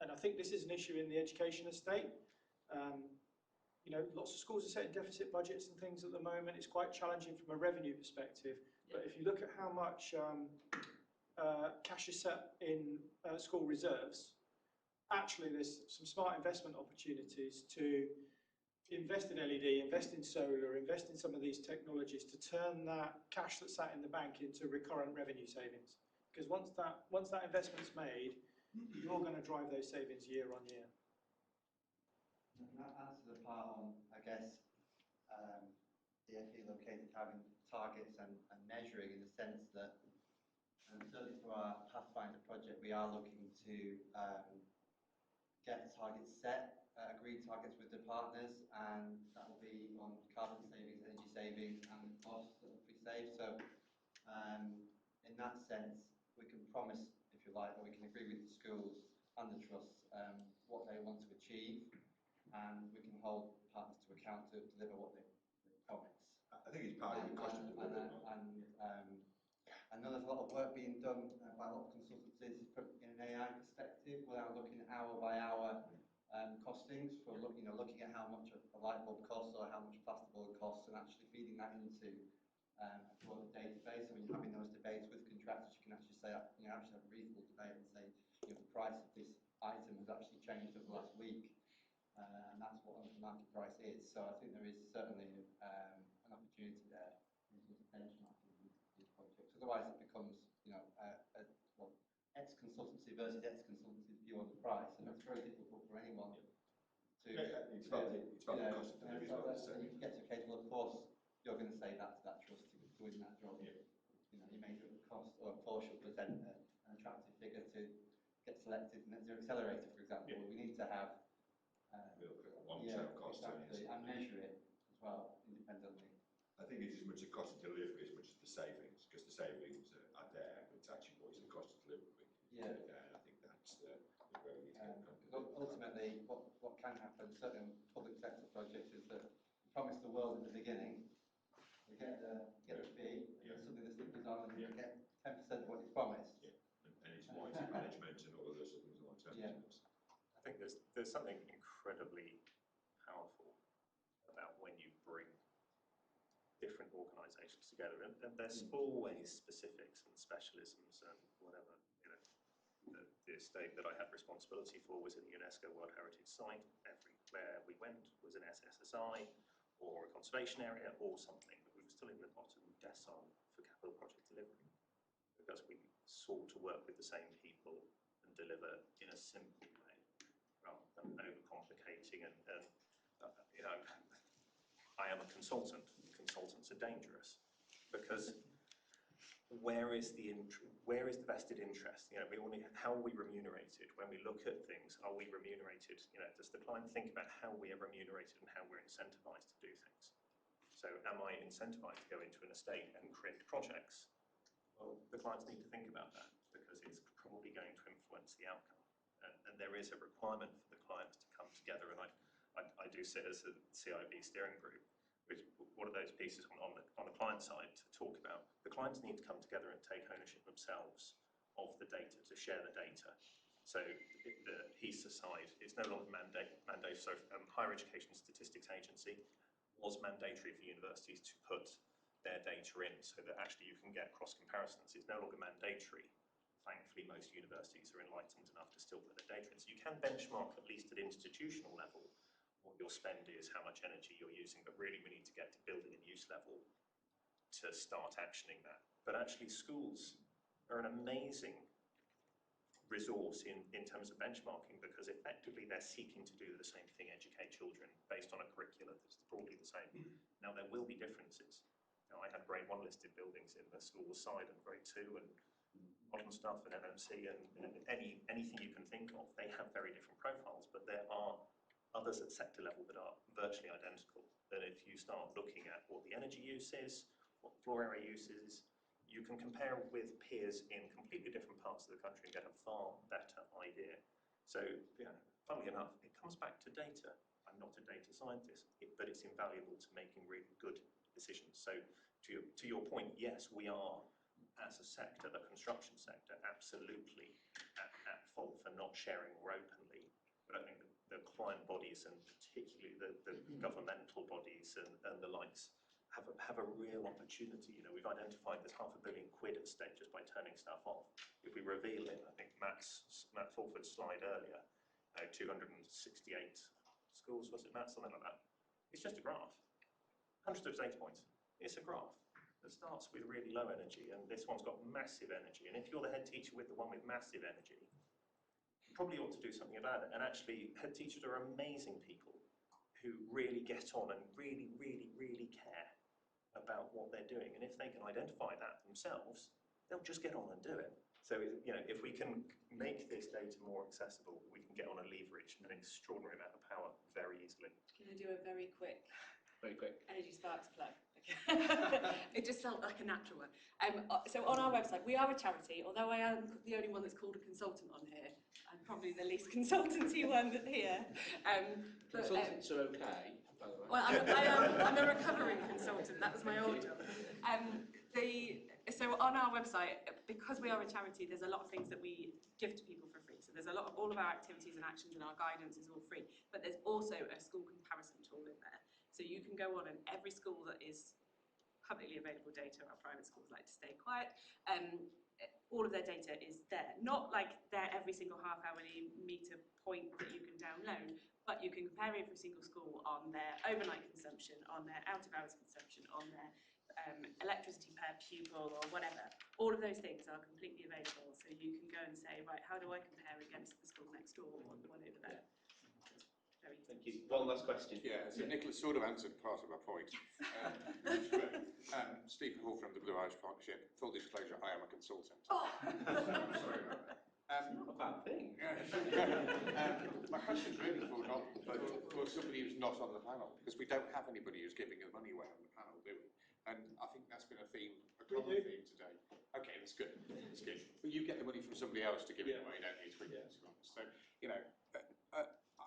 [SPEAKER 5] and I think this is an issue in the education estate. Lots of schools are setting deficit budgets and things at the moment. It's quite challenging from a revenue perspective. But if you look at how much cash is set in school reserves, actually there's some smart investment opportunities to invest in LED, invest in solar, invest in some of these technologies to turn that cash that's sat in the bank into recurrent revenue savings. Because once that investment's made, you're going to drive those savings year on year.
[SPEAKER 7] And that answers the part on, I guess, the FE located having targets and measuring in the sense that, certainly for our Pathfinder project, we are looking to get the targets set, agreed targets with the partners, and that will be on carbon savings, energy savings, and the costs that we save. So, in that sense, we can promise, if you like, or we can agree with the schools and the trusts what they want to achieve, and we can hold partners to account to deliver what they promise.
[SPEAKER 6] I think it's part of the cost of delivery.
[SPEAKER 7] I know there's a lot of work being done by a lot of consultancies from in an AI perspective, without looking at hour by hour costings for looking at how much a light bulb costs or how much plasterboard costs, and actually feeding that into a database. So when you're having those debates with contractors, you can actually say, actually have a reasonable debate and say, the price of this item has actually changed over the last week, and that's what the market price is. So I think there is certainly an opportunity there in terms of benchmarking these projects. Otherwise, it becomes X consultancy versus X consultancy's view on the price, and it's very difficult for anyone
[SPEAKER 6] It's about the cost of delivery as well.
[SPEAKER 7] And you can get to a case, well, of course, you're going to say that to that trust to win that job.
[SPEAKER 6] Yeah.
[SPEAKER 7] You know, you make it a cost, or of course you'll present an attractive figure to get selected. Net Zero Accelerator, for example,
[SPEAKER 6] Yeah.
[SPEAKER 7] we need to have
[SPEAKER 6] long-term cost.
[SPEAKER 7] Exactly, and measure it as well independently.
[SPEAKER 6] I think it's as much a cost of delivery as much as the savings, because the savings are there, but it's actually what is the cost of delivery.
[SPEAKER 7] Yeah.
[SPEAKER 6] And I think that's where we need to go.
[SPEAKER 7] Ultimately, what can happen, certainly in public sector projects, is that you promise the world at the beginning, you get a fee,
[SPEAKER 6] Yeah.
[SPEAKER 7] and suddenly the stickers on, and
[SPEAKER 6] Yeah.
[SPEAKER 7] you get 10% of what you promised.
[SPEAKER 6] Yeah. And it's warranty management and all of those things like that.
[SPEAKER 7] Yeah.
[SPEAKER 4] I think there's something incredibly powerful about when you bring different organisations together, and there's always specifics and specialisms and whatever. You know, the estate that I had responsibility for was a UNESCO World Heritage Site. Everywhere we went was an SSSI or a conservation area or something, but we were still in the bottom decile for capital project delivery because we sought to work with the same people and deliver in a simple way rather than overcomplicating and you know, I am a consultant. Consultants are dangerous because where is the vested interest? You know, how are we remunerated when we look at things? Are we remunerated? You know, does the client think about how we are remunerated and how we're incentivized to do things? So, am I incentivized to go into an estate and create projects? Well, the clients need to think about that because it's probably going to influence the outcome. And there is a requirement for the clients to come together. And I do sit as a CIB steering group, which one of those pieces on the client side to talk about. The clients need to come together and take ownership themselves of the data, to share the data. So the HESA side is no longer mandatory. So Higher Education Statistics Agency was mandatory for universities to put their data in so that actually you can get cross comparisons. It's no longer mandatory. Thankfully, most universities are enlightened enough to still put their data in. So you can benchmark, at least at institutional level, what your spend is, how much energy you're using, but really we need to get to building and use level to start actioning that. But actually schools are an amazing resource in terms of benchmarking because effectively they're seeking to do the same thing, educate children based on a curriculum that's broadly the same. Now there will be differences. Now, I had grade 1 listed buildings in the school side and grade 2 and modern stuff and MMC and anything you can think of. They have very different profiles, but there are others at sector level that are virtually identical. That if you start looking at what the energy use is, what the floor area use is, you can compare with peers in completely different parts of the country and get a far better idea. So, yeah, funnily enough, it comes back to data. I'm not a data scientist, but it's invaluable to making really good decisions. So, to your point, yes, we are, as a sector, the construction sector, absolutely at fault for not sharing more openly. But I think the client bodies and particularly the governmental bodies and the likes have a real opportunity. You know, we've identified there's £500 million at stake just by turning stuff off. If we reveal it, I think Matt Fulford's slide earlier, 268 schools, was it Matt? Something like that. It's just a graph. Hundreds of data points. It's a graph that starts with really low energy, and this one's got massive energy. And if you're the head teacher with the one with massive energy, you probably ought to do something about it. And actually, head teachers are amazing people who really get on and really, really, really care about what they're doing. And if they can identify that themselves, they'll just get on and do it. So, you know, if we can make this data more accessible, we can get on and leverage an extraordinary amount of power very easily.
[SPEAKER 3] Can I do a very quick Energy Sparks plug? It just felt like a natural one. So on our website, we are a charity, although I am the only one that's called a consultant on here. I'm probably the least consultancy one here.
[SPEAKER 1] Consultants are okay, by the way.
[SPEAKER 3] Well, I'm a recovering consultant. That was my old job. So on our website, because we are a charity, there's a lot of things that we give to people for free. So there's a lot of all of our activities and actions and our guidance is all free. But there's also a school comparison tool in there. So you can go on, and every school that is publicly available data, our private schools like to stay quiet, all of their data is there. Not like they're every single half-hourly meter point that you can download, but you can compare every single school on their overnight consumption, on their out-of-hours consumption, on their electricity per pupil or whatever. All of those things are completely available, so you can go and say, right, how do I compare against the school next door or the one over there? Very
[SPEAKER 1] Thank you. One last question.
[SPEAKER 8] Yeah, so Nicola sort of answered part of my point. Stephen Hall from the Blue Irish Partnership. Full disclosure, I am a consultant.
[SPEAKER 3] Oh.
[SPEAKER 8] I'm sorry about that.
[SPEAKER 1] Not a bad thing.
[SPEAKER 8] My question's really for somebody who's not on the panel, because we don't have anybody who's giving the money away on the panel, do we? And I think that's been a theme, a common theme today. Okay, that's good. That's good. But you get the money from somebody else to give it away, don't you? So, you know,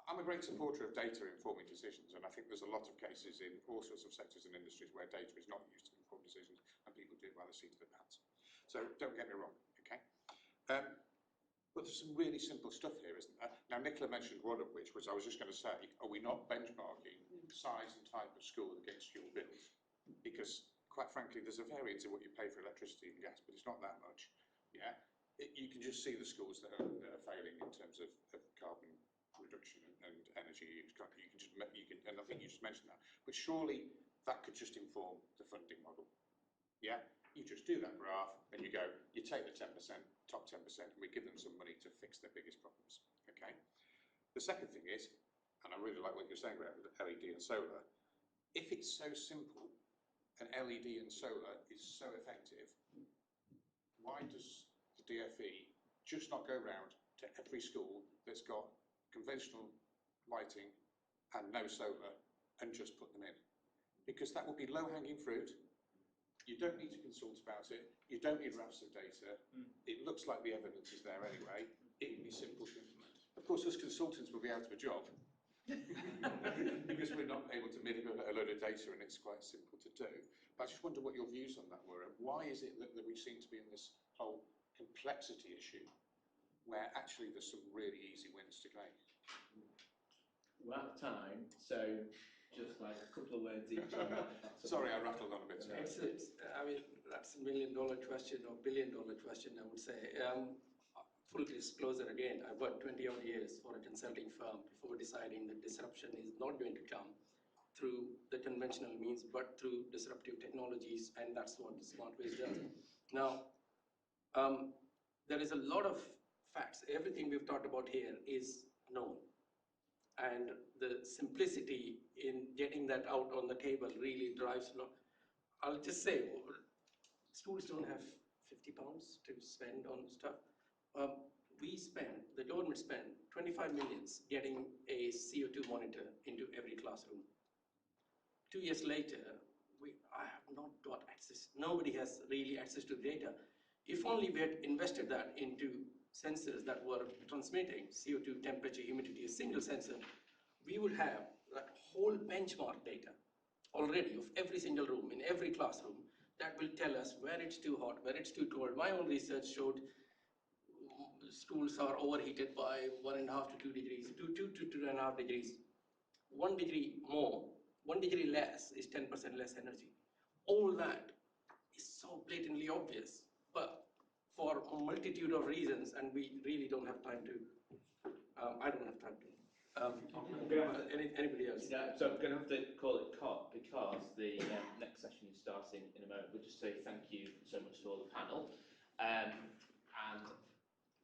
[SPEAKER 8] I'm a great supporter of data informing decisions, and I think there's a lot of cases in all sorts of sectors and industries where data is not used to inform decisions, and people do it by the seat of their pants. So don't get me wrong, okay? But there's some really simple stuff here, isn't there? Now, Nicola mentioned one of which was, I was just going to say, are we not benchmarking size and type of school against your bills? Because, quite frankly, there's a variance in what you pay for electricity and gas, but it's not that much, yeah? You can just see the schools that are failing in terms of carbon reduction and energy use. And I think you just mentioned that. But surely that could just inform the funding model, yeah? You just do that graph and you go, you take the 10%, top 10%, and we give them some money to fix their biggest problems, okay? The second thing is, and I really like what you're saying about LED and solar, if it's so simple and LED and solar is so effective, why does the DFE just not go round to every school that's got conventional lighting and no solar and just put them in? Because that would be low-hanging fruit. You don't need to consult about it. You don't need rafts of data. It looks like the evidence is there anyway. It would be simple to implement. Of course, us consultants will be out of a job because we're not able to manipulate a load of data and it's quite simple to do. But I just wonder what your views on that were. And why is it that we seem to be in this whole complexity issue where actually there's some really easy wins to claim?
[SPEAKER 1] We're out of time, so just like a couple of words each on that.
[SPEAKER 8] Sorry, I rattled on a bit.
[SPEAKER 2] I mean, that's $1 million question or $1 billion question, I would say. Full disclosure again, I've worked 20 odd years for a consulting firm before deciding that disruption is not going to come through the conventional means, but through disruptive technologies, and that's what SmartViz does. Now, there is a lot of facts. Everything we've talked about here is known. And the simplicity in getting that out on the table really drives a lot. I'll just say, schools don't have £50 to spend on stuff. The government spend 25 millions getting a CO2 monitor into every classroom. 2 years later, I have not got access. Nobody has really access to the data. If only we had invested that into sensors that were transmitting CO2, temperature, humidity, a single sensor, we would have that whole benchmark data already of every single room, in every classroom, that will tell us where it's too hot, where it's too cold. My own research showed schools are overheated by 1.5 to 2 degrees, 2 to 2.5 degrees. 1 degree more, 1 degree less is 10% less energy. All that is so blatantly obvious, but for a multitude of reasons, and we really don't have time to, I don't have time to. Anybody else?
[SPEAKER 1] Yeah, so I'm going to have to call it cut because the next session is starting in a moment. We'll just say thank you so much to all the panel. And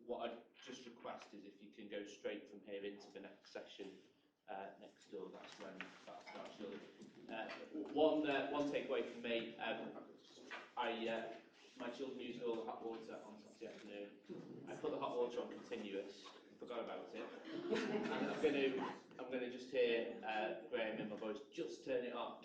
[SPEAKER 1] what I'd just request is if you can go straight from here into the next session next door, that's when that starts really. One takeaway from me, my children used all the hot water on Saturday afternoon. I put the hot water on continuous, forgot about it. And I'm going to just hear Graham in my voice, just turn it off.